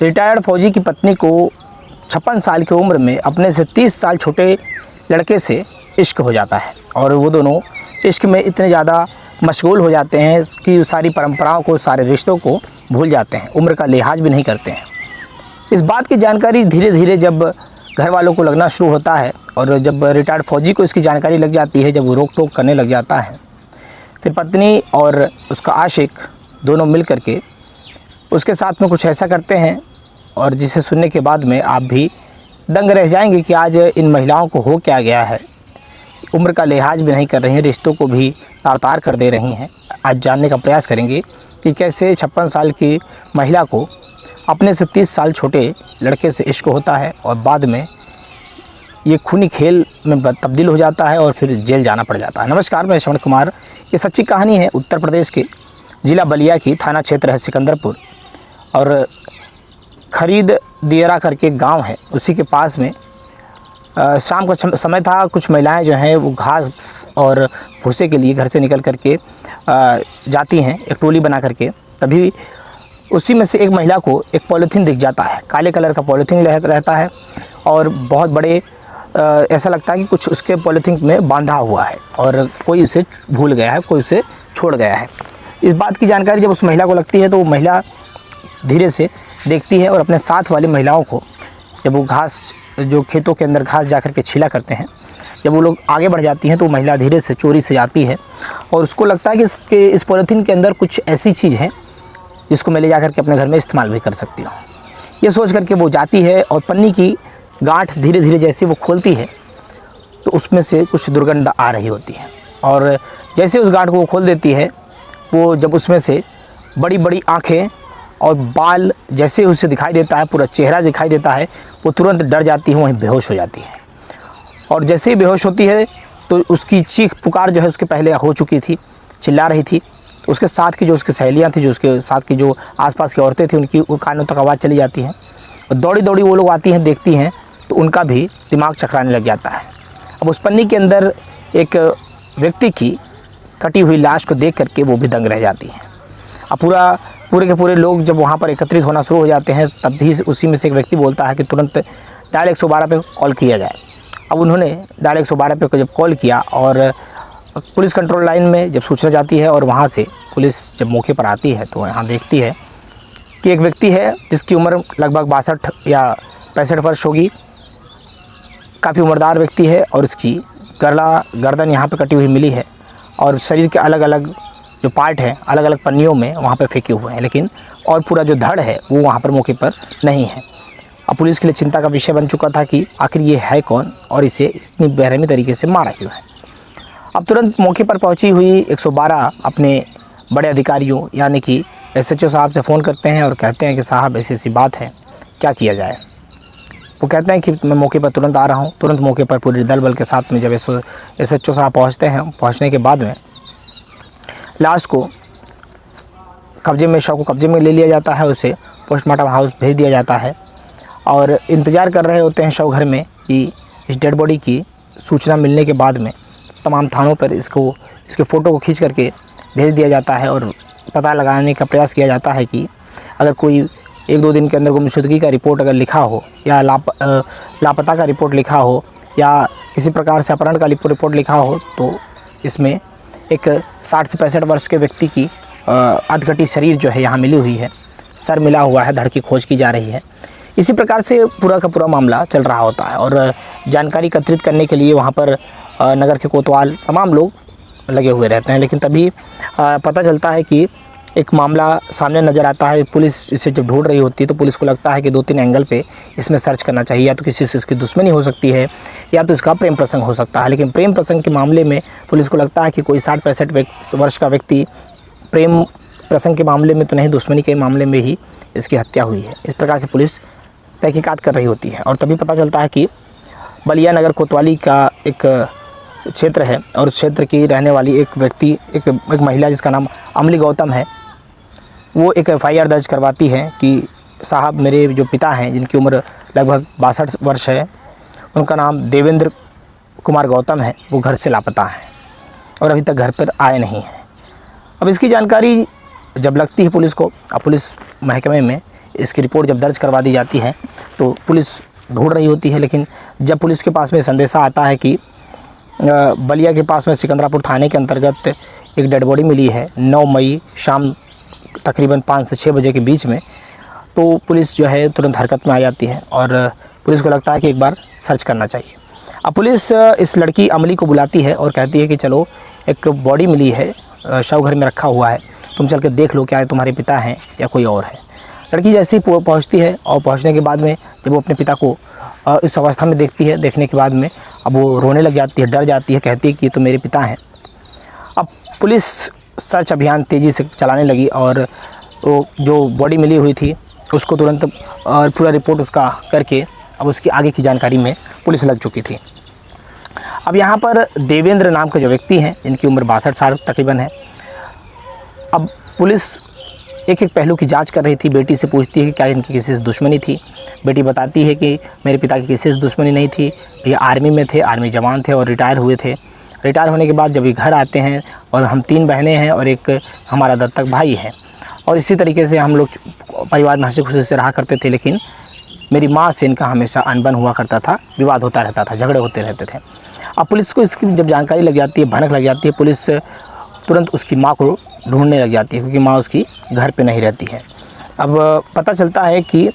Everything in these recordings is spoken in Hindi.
रिटायर्ड फौजी की पत्नी को 56 साल की उम्र में अपने से 30 साल छोटे लड़के से इश्क हो जाता है और वो दोनों इश्क में इतने ज़्यादा मशगूल हो जाते हैं कि सारी परंपराओं को, सारे रिश्तों को भूल जाते हैं, उम्र का लिहाज भी नहीं करते हैं। इस बात की जानकारी धीरे धीरे जब घर वालों को लगना शुरू होता है और जब रिटायर्ड फौजी को इसकी जानकारी लग जाती है, जब वो रोक टोक करने लग जाता है, फिर पत्नी और उसका आशिक दोनों मिल करके उसके साथ में कुछ ऐसा करते हैं और जिसे सुनने के बाद में आप भी दंग रह जाएंगे कि आज इन महिलाओं को हो क्या गया है। उम्र का लिहाज भी नहीं कर रही हैं, रिश्तों को भी तार-तार कर दे रही हैं। आज जानने का प्रयास करेंगे कि कैसे 56 साल की महिला को अपने से 30 साल छोटे लड़के से इश्क होता है और बाद में ये खूनी खेल में तब्दील हो जाता है और फिर जेल जाना पड़ जाता है। नमस्कार, मैं श्रवण कुमार। ये सच्ची कहानी है उत्तर प्रदेश के ज़िला बलिया की, थाना क्षेत्र है सिकंदरपुर और खरीद दियरा करके गांव है, उसी के पास में शाम का समय था। कुछ महिलाएं जो हैं वो घास और भूसे के लिए घर से निकल करके जाती हैं एक टोली बना करके। तभी उसी में से एक महिला को एक पॉलीथीन दिख जाता है, काले कलर का पॉलीथीन रहता है और बहुत बड़े ऐसा लगता है कि कुछ उसके पॉलीथीन में बांधा हुआ है और कोई उसे भूल गया है, कोई उसे छोड़ गया है। इस बात की जानकारी जब उस महिला को लगती है तो वो महिला धीरे से देखती है और अपने साथ वाली महिलाओं को, जब वो घास, जो खेतों के अंदर घास जा कर के छिला करते हैं, जब वो लोग आगे बढ़ जाती हैं तो वो महिला धीरे से चोरी से जाती है और उसको लगता है कि इस पॉलीथीन के अंदर कुछ ऐसी चीज़ है जिसको मैं ले जा कर के अपने घर में इस्तेमाल भी कर सकती हूँ। ये सोच करके वो जाती है और पन्नी की गांठ धीरे धीरे जैसे वो खोलती है तो उसमें से कुछ दुर्गंध आ रही होती है और जैसे उस गांठ को वो खोल देती है, वो जब उसमें से बड़ी बड़ी आँखें और बाल जैसे उसे दिखाई देता है, पूरा चेहरा दिखाई देता है, वो तुरंत डर जाती है, वहीं बेहोश हो जाती है। और जैसे ही बेहोश होती है तो उसकी चीख पुकार जो है उसके पहले हो चुकी थी, चिल्ला रही थी। तो उसके साथ की जो उसकी सहेलियाँ थी, जो उसके साथ की जो आसपास की औरतें थी, उनकी कानों तक आवाज़ चली जाती है और दौड़ी दौड़ी वो लोग आती हैं, देखती हैं तो उनका भी दिमाग चकराने लग जाता है। अब उस पन्नी के अंदर एक व्यक्ति की कटी हुई लाश को देख करके वो भी दंग रह जाती हैं। अब पूरे के पूरे लोग जब वहाँ पर एकत्रित होना शुरू हो जाते हैं, तब भी उसी में से एक व्यक्ति बोलता है कि तुरंत डायल 112 पे कॉल किया जाए। अब उन्होंने डायल 112 पे जब कॉल किया और पुलिस कंट्रोल लाइन में जब सूचना जाती है और वहाँ से पुलिस जब मौके पर आती है तो यहाँ देखती है कि एक व्यक्ति है जिसकी उम्र लगभग 62 या 65 वर्ष होगी। काफ़ी उम्रदार व्यक्ति है और उसकी गर्दन यहाँ पर कटी हुई मिली है और शरीर के अलग अलग जो पार्ट हैं अलग अलग पन्नियों में वहाँ पर फेंके हुए हैं, लेकिन और पूरा जो धड़ है वो वहाँ पर मौके पर नहीं है। अब पुलिस के लिए चिंता का विषय बन चुका था कि आखिर ये है कौन और इसे इतनी बेरहमी तरीके से मारा क्यों है। अब तुरंत मौके पर पहुंची हुई 112 अपने बड़े अधिकारियों यानी कि SHO साहब से फ़ोन करते हैं और कहते हैं कि साहब ऐसी बात है, क्या किया जाए। वो कहते हैं कि मैं मौके पर तुरंत आ रहा हूँ। तुरंत मौके पर पूरे दल बल के साथ में जब SHO साहब पहुँचते हैं, पहुँचने के बाद में लाश को शव को कब्जे में ले लिया जाता है, उसे पोस्टमार्टम हाउस भेज दिया जाता है और इंतज़ार कर रहे होते हैं शव घर में कि इस डेड बॉडी की सूचना मिलने के बाद में तमाम थानों पर इसके फ़ोटो को खींच करके भेज दिया जाता है और पता लगाने का प्रयास किया जाता है कि अगर कोई 1-2 दिन के अंदर गुमशुदगी का रिपोर्ट अगर लिखा हो या लापता का रिपोर्ट लिखा हो या किसी प्रकार से अपहरण का रिपोर्ट लिखा हो तो इसमें एक 60 से 65 वर्ष के व्यक्ति की अधकटी शरीर जो है यहाँ मिली हुई है, सर मिला हुआ है, धड़ की खोज की जा रही है। इसी प्रकार से पूरा का पूरा मामला चल रहा होता है और जानकारी एकत्रित करने के लिए वहाँ पर नगर के कोतवाल तमाम लोग लगे हुए रहते हैं। लेकिन तभी पता चलता है कि एक मामला सामने नज़र आता है। पुलिस इसे जब ढूंढ रही होती है तो पुलिस को लगता है कि 2-3 एंगल पे इसमें सर्च करना चाहिए। या तो किसी से इसकी दुश्मनी हो सकती है या तो इसका प्रेम प्रसंग हो सकता है। लेकिन प्रेम प्रसंग के मामले में पुलिस को लगता है कि कोई 60-65 वर्ष का व्यक्ति प्रेम प्रसंग के मामले में तो नहीं, दुश्मनी के मामले में ही इसकी हत्या हुई है। इस प्रकार से पुलिस तहकीकात कर रही होती है और तभी पता चलता है कि बलिया नगर कोतवाली का एक क्षेत्र है और उस क्षेत्र की रहने वाली एक महिला जिसका नाम अमली गौतम है, वो एक FIR दर्ज करवाती है कि साहब मेरे जो पिता हैं जिनकी उम्र लगभग 62 वर्ष है, उनका नाम देवेंद्र कुमार गौतम है, वो घर से लापता हैं और अभी तक घर पर आए नहीं हैं। अब इसकी जानकारी जब लगती है पुलिस को, अब पुलिस महकमे में इसकी रिपोर्ट जब दर्ज करवा दी जाती है तो पुलिस ढूंढ रही होती है। लेकिन जब पुलिस के पास में संदेशा आता है कि बलिया के पास में सिकंदरापुर थाने के अंतर्गत एक डेड बॉडी मिली है 9 मई शाम तकरीबन 5 से 6 बजे के बीच में, तो पुलिस जो है तुरंत हरकत में आ जाती है और पुलिस को लगता है कि एक बार सर्च करना चाहिए। अब पुलिस इस लड़की अमली को बुलाती है और कहती है कि चलो एक बॉडी मिली है, शव घर में रखा हुआ है, तुम चल के देख लो क्या है तुम्हारे पिता हैं या कोई और है। लड़की जैसे ही पहुँचती है और पहुँचने के बाद में जब वो अपने पिता को इस अवस्था में देखती है, देखने के बाद में अब वो रोने लग जाती है, डर जाती है, कहती है कि ये तो मेरे पिता हैं। अब पुलिस सर्च अभियान तेज़ी से चलाने लगी और वो जो बॉडी मिली हुई थी उसको तुरंत और पूरा रिपोर्ट उसका करके अब उसकी आगे की जानकारी में पुलिस लग चुकी थी। अब यहाँ पर देवेंद्र नाम के जो व्यक्ति हैं, जिनकी उम्र 62 साल तकरीबन है, अब पुलिस एक एक पहलू की जांच कर रही थी। बेटी से पूछती है कि क्या इनकी किसी से दुश्मनी थी। बेटी बताती है कि मेरे पिता की किसी से दुश्मनी नहीं थी, ये आर्मी में थे, आर्मी जवान थे और रिटायर हुए थे। रिटायर होने के बाद जब ये घर आते हैं और हम 3 बहनें हैं और एक हमारा दत्तक भाई है और इसी तरीके से हम लोग परिवार में हंसी खुशी से रहा करते थे। लेकिन मेरी माँ से इनका हमेशा अनबन हुआ करता था, विवाद होता रहता था, झगड़े होते रहते थे। अब पुलिस को इसकी जब जानकारी लग जाती है, भनक लग जाती है, पुलिस तुरंत उसकी माँ को ढूंढने लग जाती है क्योंकि माँ उसकी घर पे नहीं रहती है। अब पता चलता है कि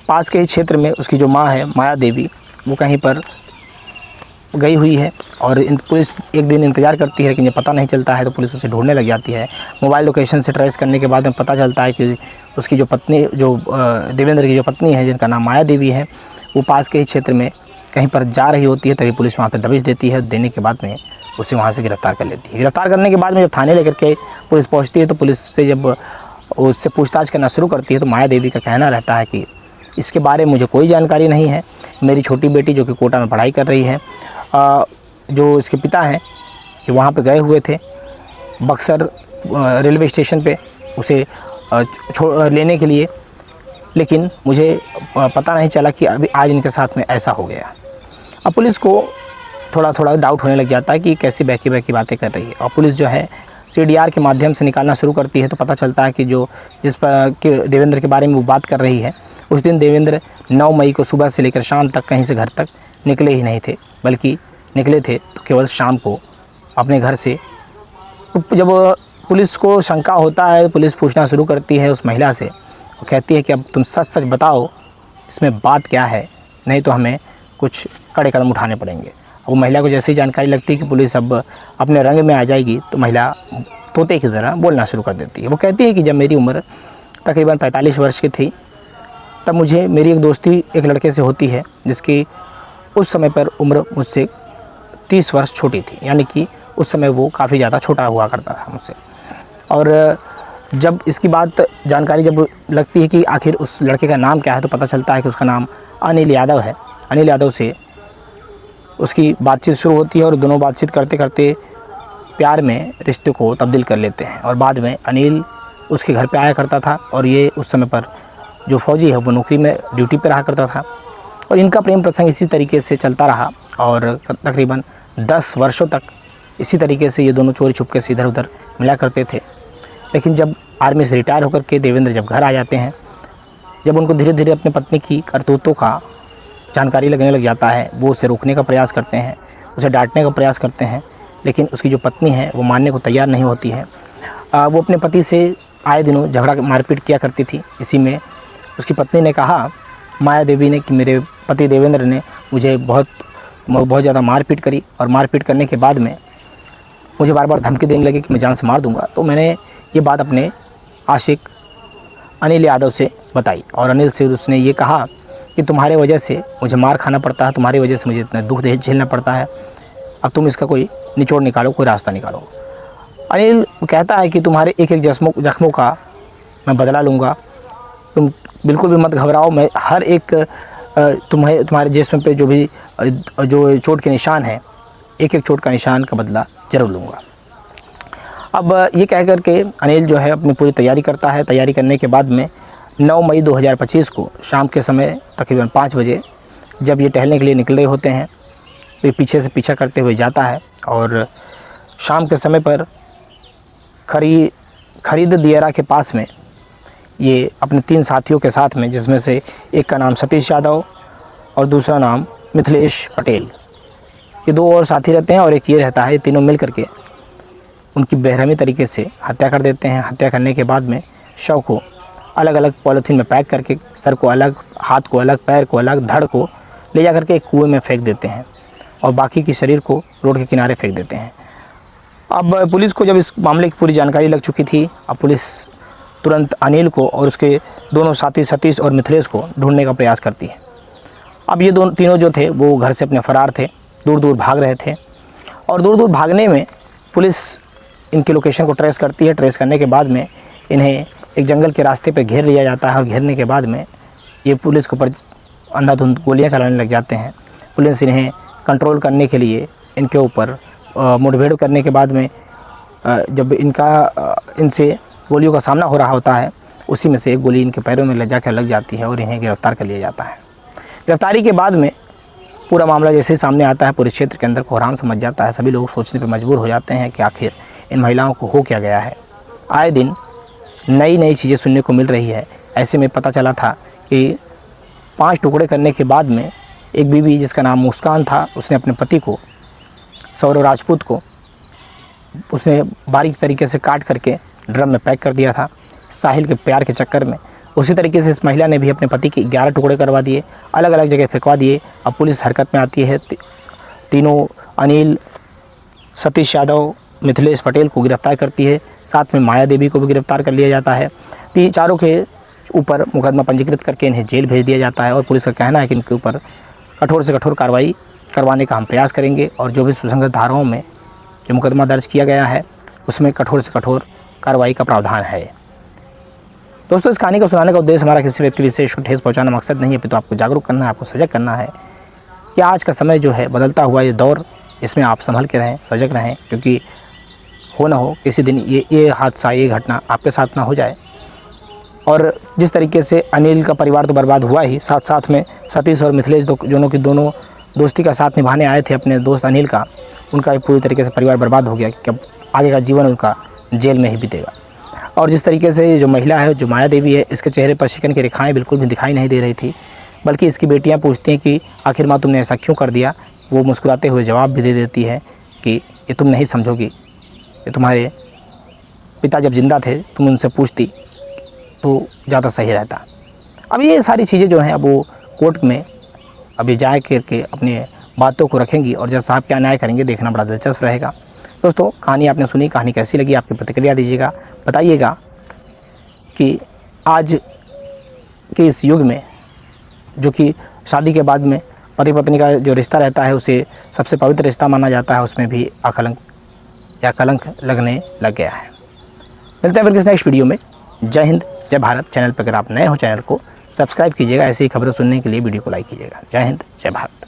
पास के ही क्षेत्र में उसकी जो माँ है माया देवी, वो कहीं पर गई हुई है और पुलिस एक दिन इंतज़ार करती है लेकिन ये पता नहीं चलता है तो पुलिस उसे ढूंढने लग जाती है। मोबाइल लोकेशन से ट्रेस करने के बाद में पता चलता है कि उसकी जो पत्नी, जो देवेंद्र की जो पत्नी है जिनका नाम माया देवी है, वो पास के ही क्षेत्र में कहीं पर जा रही होती है। तभी पुलिस वहाँ पर दबिश देती है, देने के बाद में उसे वहाँ से गिरफ़्तार कर लेती है। गिरफ़्तार करने के बाद में जब थाने लेकर के पुलिस पहुँचती है तो पुलिस से जब उससे पूछताछ करना शुरू करती है तो माया देवी का कहना रहता है कि इसके बारे में मुझे कोई जानकारी नहीं है। मेरी छोटी बेटी जो कि कोटा में पढ़ाई कर रही है, जो इसके पिता हैं कि वहाँ पे गए हुए थे बक्सर रेलवे स्टेशन पे उसे लेने के लिए, लेकिन मुझे पता नहीं चला कि अभी आज इनके साथ में ऐसा हो गया। अब पुलिस को थोड़ा थोड़ा डाउट होने लग जाता है कि कैसी बहकी बहकी बातें कर रही है और पुलिस जो है CDR के माध्यम से निकालना शुरू करती है तो पता चलता है कि जो जिस पर कि देवेंद्र के बारे में वो बात कर रही है, उस दिन देवेंद्र 9 मई को सुबह से लेकर शाम तक कहीं से घर तक निकले ही नहीं थे, बल्कि निकले थे तो केवल शाम को अपने घर से। तो जब पुलिस को शंका होता है, पुलिस पूछना शुरू करती है उस महिला से, वो कहती है कि अब तुम सच सच बताओ इसमें बात क्या है, नहीं तो हमें कुछ कड़े कदम उठाने पड़ेंगे। वो महिला को जैसे ही जानकारी लगती है कि पुलिस अब अपने रंग में आ जाएगी तो महिला तोते की तरह बोलना शुरू कर देती है। वो कहती है कि जब मेरी उम्र तकरीबन 45 वर्ष की थी तब मुझे मेरी एक दोस्ती एक लड़के से होती है जिसकी उस समय पर उम्र मुझसे 30 वर्ष छोटी थी, यानी कि उस समय वो काफ़ी ज़्यादा छोटा हुआ करता था मुझसे। और जब इसकी बात जानकारी जब लगती है कि आखिर उस लड़के का नाम क्या है तो पता चलता है कि उसका नाम अनिल यादव है। अनिल यादव से उसकी बातचीत शुरू होती है और दोनों बातचीत करते करते प्यार में रिश्ते को तब्दील कर लेते हैं और बाद में अनिल उसके घर पे आया करता था और ये उस समय पर जो फौजी है वो नौकरी में ड्यूटी पे रहा करता था और इनका प्रेम प्रसंग इसी तरीके से चलता रहा और तकरीबन 10 वर्षों तक इसी तरीके से ये दोनों चोरी छुपके से इधर उधर मिला करते थे। लेकिन जब आर्मी से रिटायर होकर के देवेंद्र जब घर आ जाते हैं, जब उनको धीरे धीरे अपनी पत्नी की करतूतों का जानकारी लगने लग जाता है, वो उसे रोकने का प्रयास करते हैं, उसे डांटने का प्रयास करते हैं, लेकिन उसकी जो पत्नी है वो मानने को तैयार नहीं होती है। वो अपने पति से आए दिनों झगड़ा मारपीट किया करती थी। इसी में उसकी पत्नी ने कहा, माया देवी ने, कि मेरे पति देवेंद्र ने मुझे बहुत ज़्यादा मारपीट करी और मारपीट करने के बाद में मुझे बार बार धमकी देने लगे कि मैं जान से मार दूंगा। तो मैंने ये बात अपने आशिक अनिल यादव से बताई और अनिल से उसने ये कहा कि तुम्हारे वजह से मुझे मार खाना पड़ता है, तुम्हारी वजह से मुझे इतना दुख झेलना पड़ता है, अब तुम इसका कोई निचोड़ निकालो, कोई रास्ता निकालो। अनिल कहता है कि तुम्हारे एक एक जख्मों का मैं बदला लूँगा, तुम बिल्कुल भी मत घबराओ, मैं हर एक तुम्हारे जिस्म पे जो चोट के निशान हैं, एक एक चोट का निशान का बदला ज़रूर लूँगा। अब ये कह कर के अनिल जो है अपनी पूरी तैयारी करता है। तैयारी करने के बाद में 9 मई 2025 को शाम के समय तकरीबन 5 बजे जब ये टहलने के लिए निकल रहे होते हैं तो ये पीछे से पीछा करते हुए जाता है और शाम के समय पर खरीद दियरा के पास में ये अपने 3 साथियों के साथ में, जिसमें से एक का नाम सतीश यादव और दूसरा नाम मिथिलेश पटेल, ये 2 और साथी रहते हैं और एक ये रहता है। ये तीनों मिल करके उनकी बेरहमी तरीके से हत्या कर देते हैं। हत्या करने के बाद में शव को अलग अलग पॉलीथीन में पैक करके, सर को अलग, हाथ को अलग, पैर को अलग, धड़ को ले जा करके एक कुएं में फेंक देते हैं और बाकी की शरीर को रोड के किनारे फेंक देते हैं। अब पुलिस को जब इस मामले की पूरी जानकारी लग चुकी थी, अब पुलिस तुरंत अनिल को और उसके दोनों साथी सतीश और मिथिलेश को ढूंढने का प्रयास करती है। अब ये तीनों जो थे वो घर से अपने फ़रार थे, दूर दूर भाग रहे थे और दूर दूर भागने में पुलिस इनकी लोकेशन को ट्रेस करती है। ट्रेस करने के बाद में इन्हें एक जंगल के रास्ते पे घेर लिया जाता है और घेरने के बाद में ये पुलिस के ऊपर अंधाधुंध गोलियां चलाने लग जाते हैं। पुलिस इन्हें कंट्रोल करने के लिए इनके ऊपर मुठभेड़ करने के बाद में जब इनसे गोलियों का सामना हो रहा होता है, उसी में से एक गोली इनके पैरों में लग जाती है और इन्हें गिरफ्तार कर लिया जाता है। गिरफ्तारी के बाद में पूरा मामला जैसे ही सामने आता है, पूरे क्षेत्र के अंदर कोहराम समझ जाता है। सभी लोग सोचने पर मजबूर हो जाते हैं कि आखिर इन महिलाओं को हो क्या गया है। आए दिन नई नई चीज़ें सुनने को मिल रही है। ऐसे में पता चला था कि 5 टुकड़े करने के बाद में एक बीवी जिसका नाम मुस्कान था, उसने अपने पति को, सौरव राजपूत को, उसने बारीक तरीके से काट करके ड्रम में पैक कर दिया था साहिल के प्यार के चक्कर में। उसी तरीके से इस महिला ने भी अपने पति के 11 टुकड़े करवा दिए, अलग अलग जगह फेंकवा दिए। अब पुलिस हरकत में आती है। तीनों अनिल, सतीश यादव, मिथिलेश पटेल को गिरफ्तार करती है। साथ में माया देवी को भी गिरफ्तार कर लिया जाता है। चारों के ऊपर मुकदमा पंजीकृत करके इन्हें जेल भेज दिया जाता है और पुलिस का कहना है कि इनके ऊपर कठोर से कठोर कार्रवाई करवाने का हम प्रयास करेंगे और जो भी सुसंगत धाराओं में जो मुकदमा दर्ज किया गया है उसमें कठोर से कठोर कार्रवाई का प्रावधान है। दोस्तों, इस कहानी को सुनाने का उद्देश्य हमारा किसी व्यक्ति विशेष को ठेस पहुंचाना मकसद नहीं है, तो आपको जागरूक करना है, आपको सजग करना है कि आज का समय जो है बदलता हुआ ये दौर, इसमें आप संभल के रहें, सजग रहें, क्योंकि हो ना हो किसी दिन ये हादसा, ये घटना आपके साथ ना हो जाए। और जिस तरीके से अनिल का परिवार तो बर्बाद हुआ ही, साथ साथ में सतीश और मिथिलेश दोनों दोस्ती का साथ निभाने आए थे अपने दोस्त अनिल का, उनका पूरी तरीके से परिवार बर्बाद हो गया कि अब आगे का जीवन उनका जेल में ही बीतेगा। और जिस तरीके से जो महिला है, जो माया देवी है, इसके चेहरे पर शिकन की रेखाएं बिल्कुल भी दिखाई नहीं दे रही थी, बल्कि इसकी बेटियां पूछती हैं कि आखिर माँ तुमने ऐसा क्यों कर दिया। वो मुस्कुराते हुए जवाब भी दे देती है कि ये तुम नहीं समझोगी, ये तुम्हारे पिता जब जिंदा थे तुम उनसे पूछती तो ज़्यादा सही रहता। अब ये सारी चीज़ें जो हैं अब वो कोर्ट में अभी जा करके अपनी बातों को रखेंगी और जज साहब क्या न्याय करेंगे, देखना बड़ा दिलचस्प रहेगा। दोस्तों, कहानी आपने सुनी, कहानी कैसी लगी, आपकी प्रतिक्रिया दीजिएगा, बताइएगा कि आज के इस युग में जो कि शादी के बाद में पति पत्नी का जो रिश्ता रहता है उसे सबसे पवित्र रिश्ता माना जाता है, उसमें भी अकलंक या कलंक लगने लग गया है। मिलते हैं फिर किसी नेक्स्ट वीडियो में। जय हिंद, जय भारत। चैनल पर अगर आप नए हो, चैनल को सब्सक्राइब कीजिएगा। ऐसी ही खबरें सुनने के लिए वीडियो को लाइक कीजिएगा। जय हिंद, जय भारत।